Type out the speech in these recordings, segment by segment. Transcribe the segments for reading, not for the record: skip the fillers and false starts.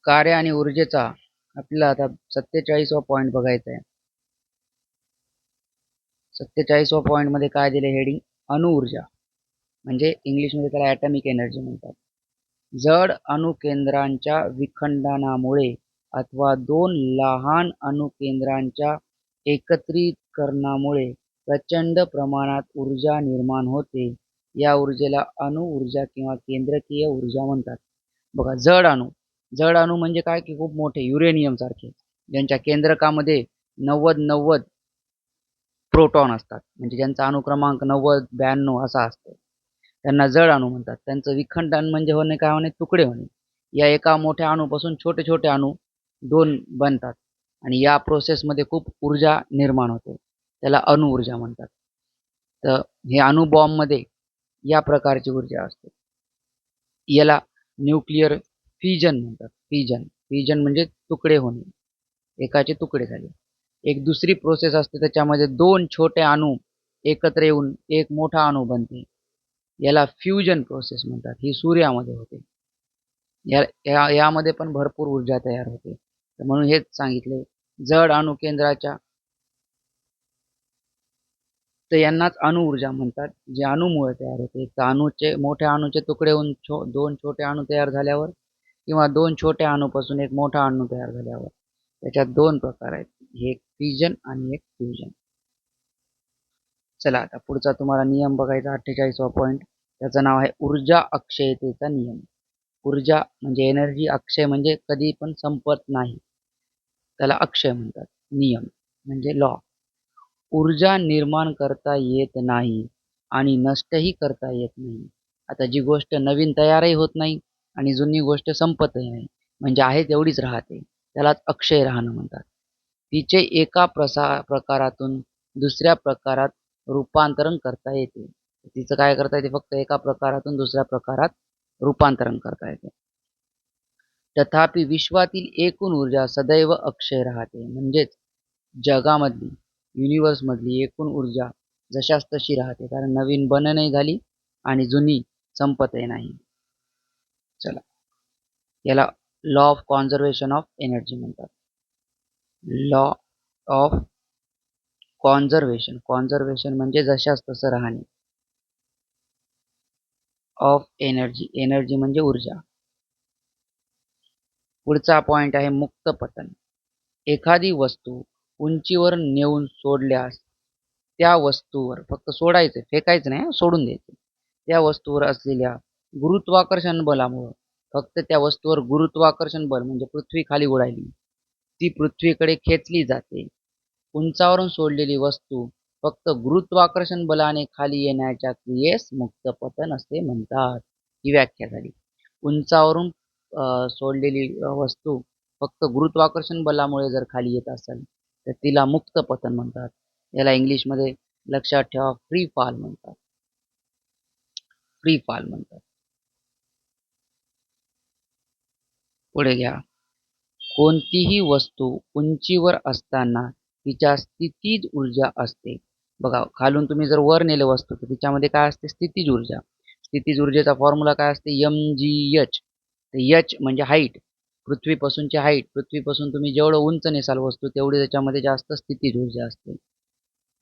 कार्य आणि ऊर्जेचा आपल्याला आता 47वा पॉईंट बघायचा आहे. 47व्या पॉईंट मध्ये काय दिले हेडिंग? अणुऊर्जा, म्हणजे इंग्लिशमध्ये त्याला ॲटॉमिक एनर्जी म्हणतात. जड अणुकेंद्रांच्या विखंडनामुळे अथवा दोन लहान अणुकेंद्रांच्या एकत्रीकरणामुळे प्रचंड प्रमाणात ऊर्जा निर्माण होते. या ऊर्जेला अणुऊर्जा किंवा केंद्रकीय ऊर्जा म्हणतात. बघा, जड अणू म्हणजे काय की खूप मोठे युरेनियम सारखे, ज्यांच्या केंद्रकामध्ये 90 प्रोटॉन असतात, म्हणजे ज्यांचा अणुक्रमांक 90-92 असा असतो, त्यांना जड अणू म्हणतात. त्यांचं विखंडन म्हणजे होणे, काय होणे? तुकडे होणे. या एका मोठ्या अणूपासून छोटे छोटे अणू दोन बनतात आणि या प्रोसेसमध्ये खूप ऊर्जा निर्माण होते, त्याला अणुऊर्जा म्हणतात. तर हे अणुबॉम्बमध्ये या प्रकारची ऊर्जा असते. याला न्यूक्लिअर फिजन म्हणतात. फिजन म्हणजे तुकडे होणे, एकाचे तुकडे झाले. एक दुसरी प्रोसेस असते, त्याच्यामध्ये दोन छोटे अणू एकत्र येऊन एक मोठा अणू बनते, याला फ्युजन प्रोसेस म्हणतात. ही सूर्यामध्ये होते. यामध्ये पण भरपूर ऊर्जा तयार होते. तर म्हणून हेच सांगितले, जड अणुकेंद्राच्या तर यांनाच अणुऊर्जा म्हणतात, जे अणूमुळे तयार होते. तर मोठ्या अणूचे तुकडे होऊन दोन छोटे अणू तयार झाल्यावर किंवा दोन छोट्या अणूपासून एक मोठा अणू तयार झाल्यावर, त्याच्यात दोन प्रकार आहेत, एक फिजन आणि एक फ्युजन. चला आता पुढचा तुम्हाला नियम बघायचा, 48वा पॉईंट. त्याचं नाव आहे ऊर्जा अक्षयतेचा नियम. ऊर्जा म्हणजे एनर्जी, अक्षय म्हणजे कधी पण संपत नाही, त्याला अक्षय म्हणतात. नियम म्हणजे लॉ. ऊर्जा निर्माण करता येत नाही आणि नष्टही करता येत नाही. आता जी गोष्ट नवीन तयारही होत नाही आणि जुनी गोष्ट संपतही नाही, म्हणजे आहे तेवढीच राहते, त्यालाच अक्षय राहणं म्हणतात. तिचे एका प्रकारातून दुसऱ्या प्रकारात रूपांतरण करता येते. तिचं काय करता येते? फक्त एका प्रकारातून दुसऱ्या प्रकारात रूपांतरण करता येते. तथापि विश्वातील एकूण ऊर्जा सदैव अक्षय राहते. म्हणजेच जगामधली, युनिवर्समधली एकूण ऊर्जा जशाच तशी राहते, कारण नवीन बननही झाली आणि जुनी संपतही नाही. चला, याला law of conservation of energy म्हणतात. लॉ ऑफ कॉन्झर्वेशन म्हणजे जशाच तसं राहणे, ऑफ एनर्जी म्हणजे ऊर्जा. पुढचा पॉइंट आहे मुक्त पतन. एखादी वस्तू उंचीवर नेऊन सोडल्यास त्या वस्तूवर, फक्त सोडायचं, फेकायचं नाही, सोडून द्यायचं, त्या वस्तूवर असलेल्या गुरुत्वाकर्षण बलामुळं, फक्त त्या वस्तूवर गुरुत्वाकर्षण बल म्हणजे पृथ्वी खाली उडाली, ती पृथ्वीकडे खेचली जाते. उंचावरून सोडलेली वस्तू फक्त गुरुत्वाकर्षण बलाने खाली येण्याच्या क्रियेस मुक्त पतन असे म्हणतात. ही व्याख्या झाली. उंचावरून सोडलेली वस्तू फक्त गुरुत्वाकर्षण बलामुळे जर खाली येत असेल तर तिला मुक्त पतन म्हणतात. याला इंग्लिशमध्ये लक्षात ठेवा, फ्री फॉल म्हणतात. पुढे घ्या. कोणतीही वस्तू उंचीवर असताना तिच्या स्थितीज ऊर्जा असते. बघा, खालून तुम्ही जर वर नेले वस्तू तर तिच्यामध्ये काय असते? स्थितीज ऊर्जा. स्थितीज ऊर्जेचा फॉर्म्युला काय असते? mgh. एच म्हणजे हाईट, पृथ्वीपासूनची हाईट. पृथ्वीपासून तुम्ही जेवढं उंच नेसाल वस्तू, तेवढी त्याच्यामध्ये जास्त स्थितीज ऊर्जा असते.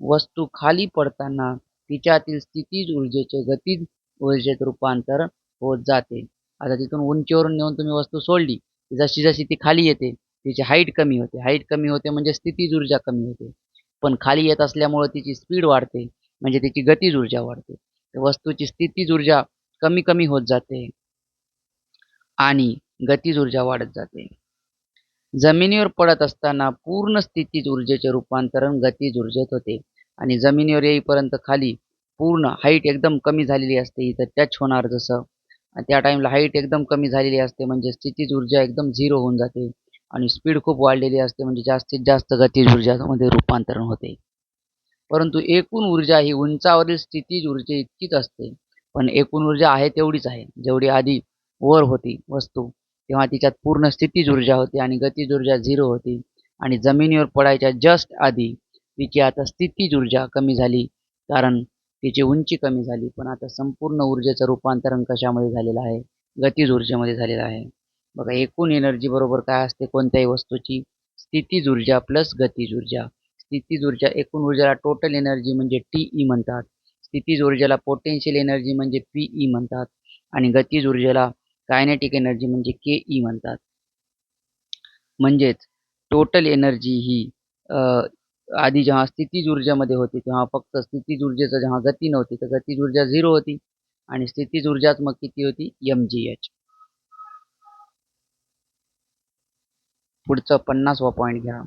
वस्तू खाली पडताना तिच्यातील स्थितीज ऊर्जेचे गतिज ऊर्जेत रूपांतर होत जाते. आता तिथून उंचीवरून नेऊन तुम्ही वस्तू सोडली, जशी जशी ती खाली येते तिची हाईट कमी होते. हाईट कमी होते म्हणजे स्थितीज ऊर्जा कमी होते. पण खाली येत असल्यामुळे तिची स्पीड वाढते, म्हणजे तिची गतिज ऊर्जा वाढते. वस्तूची स्थितीज ऊर्जा कमी कमी होत जाते आणि गतिज ऊर्जा वाढत जाते. जमिनीवर पडत असताना पूर्ण स्थितीज ऊर्जेचे रूपांतरण गतिज ऊर्जेत होते आणि जमिनीवर येईपर्यंत खाली पूर्ण हाईट एकदम कमी झालेली असते, इथं टच होणार जसं, त्या टाइमला हाईट एकदम कमी झालेली असते, म्हणजे स्थितीज ऊर्जा एकदम झिरो होऊन जाते आणि स्पीड खूप वाढलेली असते, म्हणजे जास्तीत जास्त गतिज ऊर्जामध्ये रूपांतरण होते. परंतु एकूण ऊर्जा ही उंचावरील स्थितीज ऊर्जे इतकीच असते. पण एकूण ऊर्जा आहे तेवढीच आहे, जेवढी आधी वर होती वस्तू तेव्हा तिच्यात पूर्ण स्थितीज ऊर्जा होती आणि गतिज ऊर्जा झिरो होती, आणि जमिनीवर पडायच्या जस्ट आधी तिची आता स्थितीज ऊर्जा कमी झाली, कारण तिची उंची कमी झाली. पण आता संपूर्ण ऊर्जेचं रूपांतरण कशामध्ये झालेलं आहे? गतिज ऊर्जेमध्ये झालेलं आहे. बघा एकूण एनर्जी बरोबर काय असते कोणत्याही वस्तूची स्थितीज ऊर्जा प्लस गतीज ऊर्जा. स्थितीज ऊर्जा एकूण ऊर्जाला टोटल एनर्जी म्हणजे टी म्हणतात. स्थितीज ऊर्जाला पोटेन्शियल एनर्जी म्हणजे पीई म्हणतात आणि गतीज ऊर्जेला कायनेटिक एनर्जी म्हणजे के म्हणतात. म्हणजेच टोटल एनर्जी ही आधी जेव्हा स्थितीज ऊर्जामध्ये होती तेव्हा फक्त स्थितीज ऊर्जेचं जेव्हा गती नव्हती तर गतीज ऊर्जा 0 होती आणि स्थितीज ऊर्जाच मग किती होती mgh. पुढचं 50वा पॉईंट घ्या.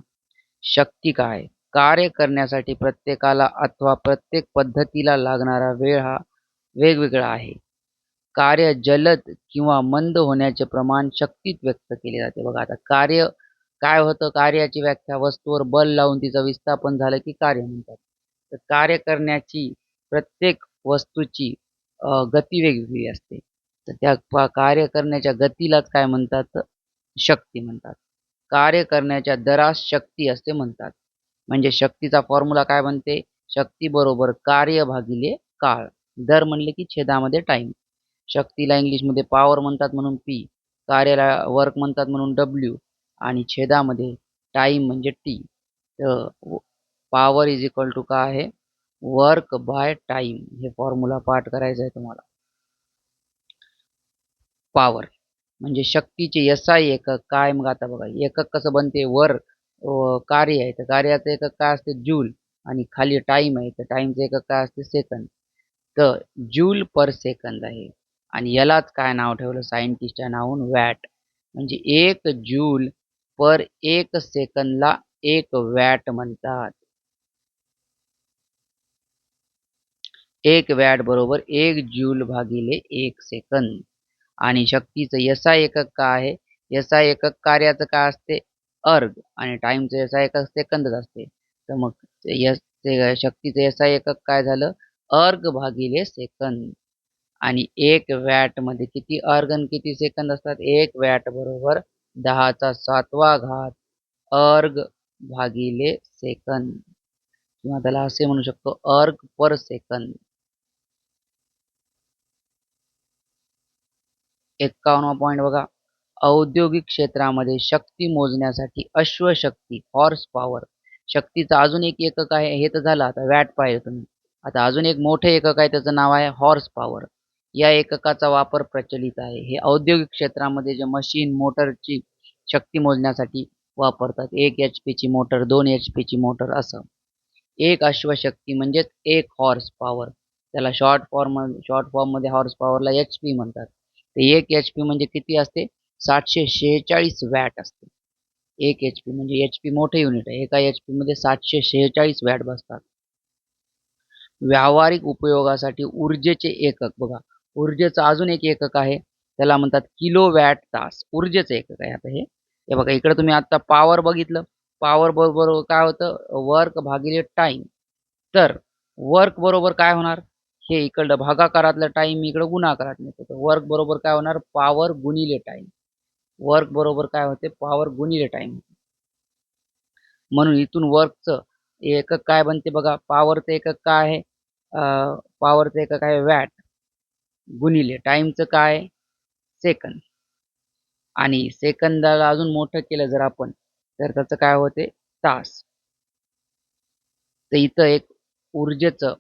शक्ती काय? कार्य करण्यासाठी प्रत्येकाला अथवा प्रत्येक पद्धतीला लागणारा वेळ हा वेगवेगळा आहे. कार्य जलद किंवा मंद होण्याचे प्रमाण शक्तीत व्यक्त केले जाते. बघा आता कार्य काय होतं? कार्याची व्याख्या वस्तूवर बल लावून तिचं विस्थापन झालं की कार्य म्हणतात. तर कार्य करण्याची प्रत्येक वस्तूची गती वेगवेगळी असते. तर त्या कार्य करण्याच्या गतीलाच काय म्हणतात? तर शक्ती म्हणतात. कार्य करण्याच्या दरास शक्ती असे म्हणतात. म्हणजे शक्तीचा फॉर्म्युला काय बनते? शक्ती बरोबर कार्य भागिले काळ. दर म्हणले की छेदामध्ये टाइम. शक्तीला इंग्लिशमध्ये पॉवर म्हणतात म्हणून पी, कार्याला वर्क म्हणतात म्हणून डब्ल्यू आणि छेदामध्ये टाइम म्हणजे टी. तर पॉवर इज इक्वल टू काय आहे? Work by time. हे फॉर्म्युला पाठ करायचं आहे तुम्हाला. पॉवर म्हणजे शक्तीचे एसआय एकक काय? मग आता बघा एकक कसं बनते? वर कार्य आहे तर कार्याचं एकक काय असते? जूल आणि खाली टाइम आहे तर टाइमचं एकक काय असते? सेकंद. तर जूल पर सेकंद आहे आणि यालाच काय नाव ठेवलं सायंटिस्टच्या नावावरून? वॅट. म्हणजे 1 जूल पर 1 सेकंदला 1 वॅट म्हणतात. 1 वॅट बरोबर 1 जूल भागिले 1 सेकंद. आणि शक्तीचं एसआय एकक काय आहे? एसआय एकक कार्याचं काय असते? अर्ग आणि टाइमचं एसआय एकक सेकंदच असते. तर मग शक्तीचं एसआय एकक काय झालं? अर्ग भागिले सेकंद. आणि 1 वॅटमध्ये किती अर्ग आणि किती सेकंद असतात? 1 वॅट बरोबर 10⁷ अर्ग भागिले सेकंद किंवा त्याला असे म्हणू शकतो अर्ग पर सेकंद. 51वा पॉईंट बघा. औद्योगिक क्षेत्रामध्ये शक्ती मोजण्यासाठी अश्वशक्ती हॉर्स पॉवर शक्तीचा अजून एक एकक आहे. हे तर झालं आता वॅट पाहिजे तुम्ही. आता अजून एक मोठे एकक आहे त्याचं नाव आहे हॉर्स पॉवर. या एककाचा वापर प्रचलित आहे. हे औद्योगिक क्षेत्रामध्ये जे मशीन मोटरची शक्ती मोजण्यासाठी वापरतात. 1 HP ची मोटर, 2 HP ची मोटर असं. एक अश्वशक्ती म्हणजेच 1 हॉर्स पॉवर. त्याला शॉर्ट फॉर्ममध्ये हॉर्स पॉवरला HP म्हणतात. तर 1 HP म्हणजे किती असते? 746 वॅट असते. 1 HP म्हणजे HP मोठे युनिट आहे. एका HP मध्ये 746 वॅट बसतात. व्यावहारिक उपयोगासाठी ऊर्जेचे एकक बघा. ऊर्जेचं अजून एक एकक आहे. त्याला म्हणतात किलोवॅट तास. ऊर्जेचं एकक आहे आता हे. हे बघा इकडे तुम्ही आता पॉवर बघितलं. पॉवर बरोबर काय होतं? वर्क भागिले टाइम. तर वर्क बरोबर काय होणार? हे इकडं भागाकारातलं टाइम इकडं गुणाकारात येतं. तर वर्क बरोबर काय होणार? पॉवर गुणिले टाइम. वर्क बरोबर काय होते? पॉवर गुणिले टाइम. म्हणून इथून वर्कचं एकक काय बनते बघा. पॉवरचं एकक काय आहे? पॉवरचं एकक आहे वॅट गुणिले टाइमचं काय? सेकंद. आणि सेकंदाला अजून मोठं केलं जर आपण तर त्याचं काय होते? तास. तर इथं एक ऊर्जेचं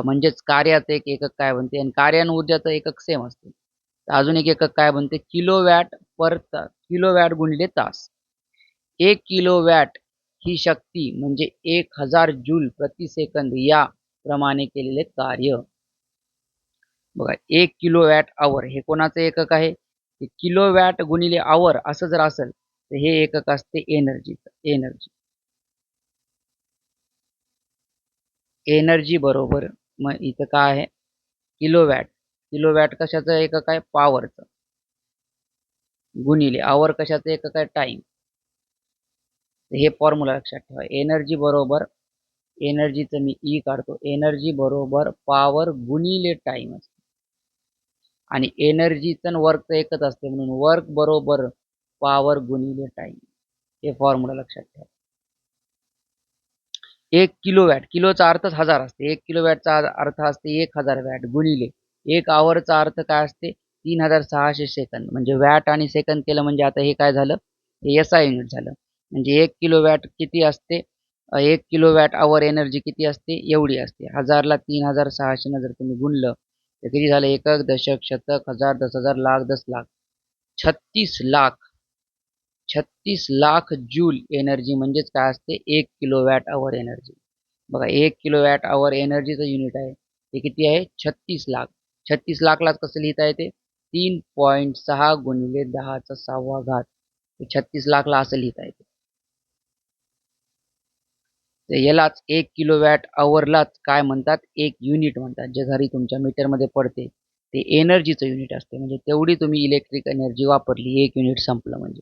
म्हणजेच कार्याचं एक एकक काय बनते आणि कार्य आणि ऊर्जाचं एकक सेम असते. तर अजून एक एकक काय बनते? किलोवॅट पर तास. किलोवॅट गुणिले तास. 1 किलोवॅट ही शक्ती म्हणजे 1000 जूल प्रति सेकंद या प्रमाणे केलेले कार्य. बघा 1 किलोवॅट आवर हे कोणाचं एकक आहे? किलोवॅट गुणिले आवर असं जर असेल तर हे एकक असते एनर्जीचं. एनर्जी बरोबर मग इथं काय आहे? किलोवॅट. किलोवॅट कशाचं एकक आहे? पॉवरचं. गुणिले आवर कशाचं एकक आहे? टाइम. हे फॉर्म्युला लक्षात ठेवा. एनर्जी बरोबर एनर्जीचं मी ई काढतो. एनर्जी बरोबर पॉवर गुणिले टाइम असते. आणि एनर्जीचं आणि वर्कचं एकच असते म्हणून वर्क बरोबर पॉवर गुणिले टाइम. हे फॉर्म्युला लक्षात ठेवा. 1 किलोवॅट किलोचा अर्थच हजार असते. 1 किलोवॅटचा अर्थ असते 1000 वॅट गुणिले 1 आवरचा अर्थ काय असते? 3600 सेकंद म्हणजे वॅट आणि सेकंद केलं म्हणजे आता हे काय झालं, हे SI युनिट झालं. म्हणजे 1 किलो वॅट किती असते, 1 किलो वॅट आवर एनर्जी किती असते, एवढी असते. 1000ला 3600 न जर तुम्ही गुणलं तर किती झालं, एकक, दशक, शतक, हजार, 10,000, लाख, 10 लाख, 36 लाख जूल एनर्जी म्हणजेच काय असते, 1 किलो वॅट आवर एनर्जी. बघा 1 किलो वॅट आवर एनर्जीचं युनिट आहे ते किती आहे, 36 लाख. 36 लाखलाच कसं लिहिता येते, 3.6 गुणिले 10⁶. 36 लाखला असं लिहिता येते. तर यालाच 1 किलो वॅट आवरलाच काय म्हणतात, एक युनिट म्हणतात. जे घरी तुमच्या मीटरमध्ये पडते ते एनर्जीचं युनिट असते. म्हणजे तेवढी तुम्ही इलेक्ट्रिक एनर्जी वापरली, 1 युनिट संपलं म्हणजे.